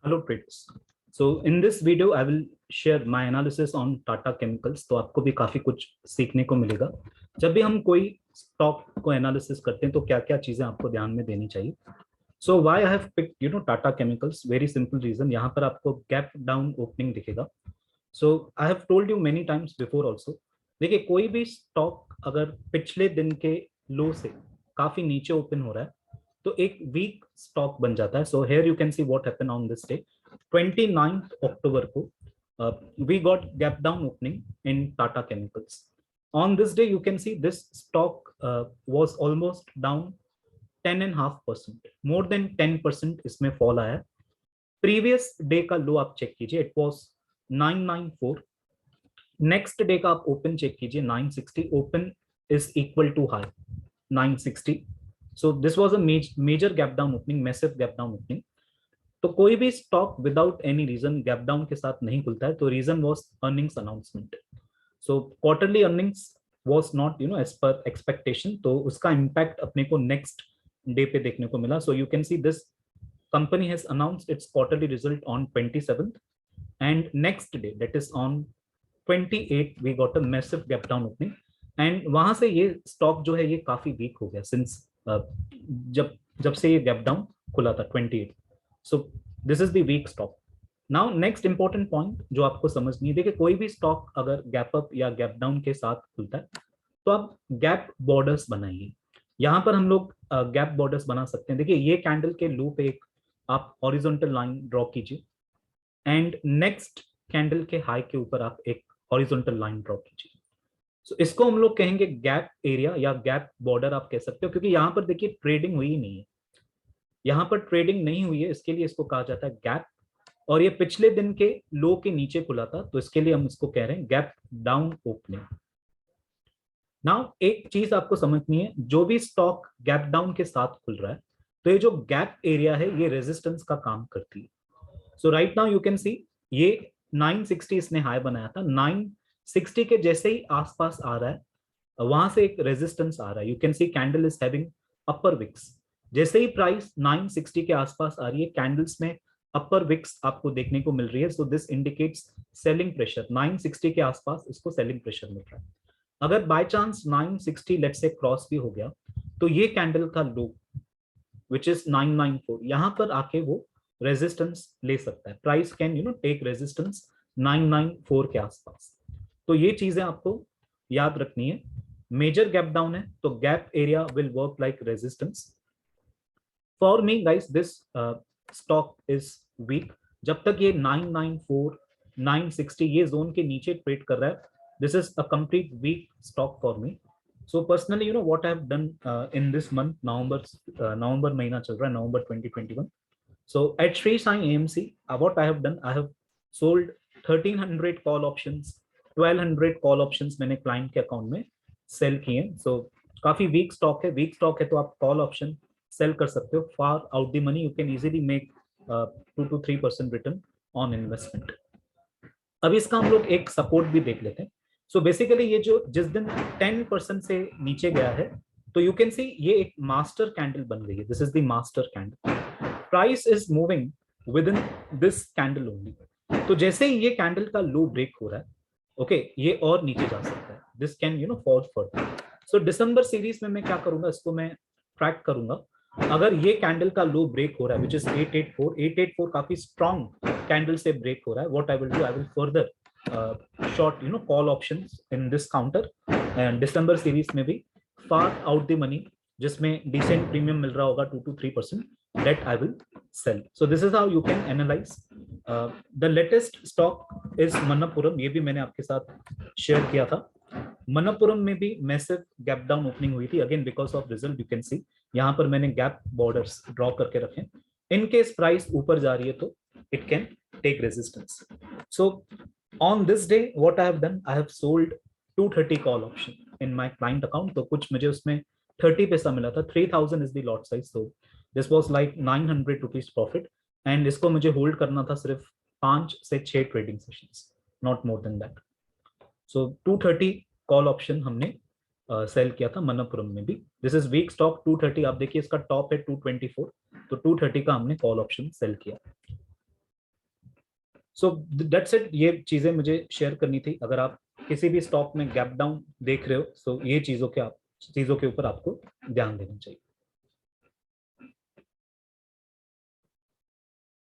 Hello traders. So in this video I will share my analysis on Tata Chemicals. तो आपको भी काफी कुछ सीखने को मिलेगा। जब भी हम कोई स्टॉक को एनालिसिस करते हैं तो क्या क्या चीजें आपको ध्यान में देनी चाहिए। So why I have picked Tata Chemicals? Very simple reason. यहाँ पर आपको गैप डाउन ओपनिंग दिखेगा। So I have told you many times before also. देखिए कोई भी स्टॉक अगर पिछले दिन के लो से काफी नीचे ओपन हो रहा है तो एक वीक स्टॉक बन जाता है। So here you can see what happen on this day 29th October को we got gap down opening in Tata Chemicals. On this day you can see this stock was almost down 10.5%, more than 10% इसमें fall आया। Previous day का लो आप check कीजिए, it was 994। Next day का आप open check कीजिए 960, open is equal to high 960। So this was a major gap down opening, massive gap down opening. तो कोई भी stock without any reason gap down के साथ नहीं खुलता है। तो reason was earnings announcement. So quarterly earnings was not as per expectation, तो उसका इम्पैक्ट अपने को नेक्स्ट डे पे देखने को मिला। So you can see this company has announced its quarterly result on 27th and next day that is on 28 we got a massive gap down opening. And वहां से ये स्टॉक जो है ये काफी वीक हो गया सिंस जब जब से ये गैप डाउन खुला था 28। So this is the weak stock. Now next important point जो आपको समझनी है, देखिए कोई भी स्टॉक अगर गैप अप या गैप डाउन के साथ खुलता है तो आप गैप बॉर्डर्स बनाइए। यहाँ पर हम लोग गैप बॉर्डर्स बना सकते हैं। देखिए ये कैंडल के लो पे एक आप हॉरिजॉन्टल लाइन ड्रॉ कीजिए एंड नेक्स्ट कैंडल के हाई के ऊपर आप एक हॉरिजॉन्टल लाइन ड्रॉ कीजिए। So, इसको हम लोग कहेंगे गैप एरिया या गैप बॉर्डर आप कह सकते हो, क्योंकि यहाँ पर देखिए ट्रेडिंग हुई नहीं है, यहाँ पर ट्रेडिंग नहीं हुई है, इसके लिए इसको कहा जाता है गैप। और ये पिछले दिन के लो के नीचे खुला था, तो इसके लिए हम इसको कह रहे हैं गैप डाउन ओपनिंग। नाउ एक चीज आपको समझनी है, जो भी स्टॉक गैप डाउन के साथ खुल रहा है तो ये जो गैप एरिया है ये रेजिस्टेंस का काम करती है। So right now you can see ये 960 इसने हाई बनाया था, 960 के जैसे ही आसपास आ रहा है वहां से एक रेजिस्टेंस आ रहा है। You can see candle is having upper wicks. जैसे ही प्राइस 960 के आसपास आ रही है कैंडल्स में अपर विक्स आपको देखने को मिल रही है। So this indicates selling pressure. 960 के आसपास इसको सेलिंग प्रेशर मिल रहा है। अगर by chance 960 let's say cross भी हो गया तो ये कैंडल का लो विच इज 994 यहां पर आके वो रेजिस्टेंस ले सकता है। प्राइस कैन टेक रेजिस्टेंस 994 के आसपास। तो ये चीजें आपको याद रखनी है। मेजर गैप डाउन है तो gap area will work like resistance. For me guys this stock is weak. जब तक ये 994 960 ये जोन के नीचे ट्रेड कर रहा है, this is a complete week stock for me. So personally what I have done in this month, नवंबर महीना चल रहा है, नवंबर 2021। So at Sri Sai AMC, what I have done, I have sold 1300 call options, 1200 call options मैंने client के account में cell किए। सो काफी वीक स्टॉक है, वीक स्टॉक है तो आप कॉल ऑप्शन सेल कर सकते हो। Far out the money, you can easily make 2 to 3% return on investment. अब इसका हम लोग एक सपोर्ट भी देख लेते हैं। सो बेसिकली ये जो जिस दिन 10% से नीचे गया है तो यू कैन सी ये एक मास्टर कैंडल बन गई है। This is the master candle. Price is moving with in this candle only. तो जैसे ही ये कैंडल का लो ब्रेक हो रहा है, ओके ये और नीचे जा सकता है। This can fall further. So December series में मैं क्या करूंगा, इसको मैं ट्रैक करूंगा। अगर ये कैंडल का लो ब्रेक हो रहा है विच इज 884 काफी स्ट्रॉन्ग कैंडल से ब्रेक हो रहा है, what I will do, I will further short call options in this counter. And December series में भी फार आउट द मनी जिसमें डिसेंट प्रीमियम मिल रहा होगा 2 to 3%, that I will sell. So this is how you can analyze. The latest stock is Manappuram. ये भी मैंने आपके साथ शेयर किया था। मनप्पुरम में भी मैसिव गैप डाउन ओपनिंग हुई थी, again because of result. You can सी यहाँ पर मैंने गैप बॉर्डर्स ड्रॉ करके रखे। इन केस प्राइस ऊपर जा रही है तो it can take resistance. So on this day what I have done, I have sold 230 call option in my client account. तो कुछ मुझे उसमें 30 पैसा मिला था। 3000 इज द लॉट साइज, तो this was like 900 rupees profit. And इसको मुझे होल्ड करना था सिर्फ 5 से 6 trading sessions, not more than that. So 230 call option हमने सेल किया था मनप्पुरम में भी। This is weak stock 230। आप देखिए इसका टॉप है 224, तो 230 का हमने कॉल ऑप्शन सेल किया। सो दैट्स इट, ये चीजें मुझे शेयर करनी थी। अगर आप किसी भी स्टॉक में गैप डाउन देख रहे हो तो ये चीजों के ऊपर आपको ध्यान देना चाहिए।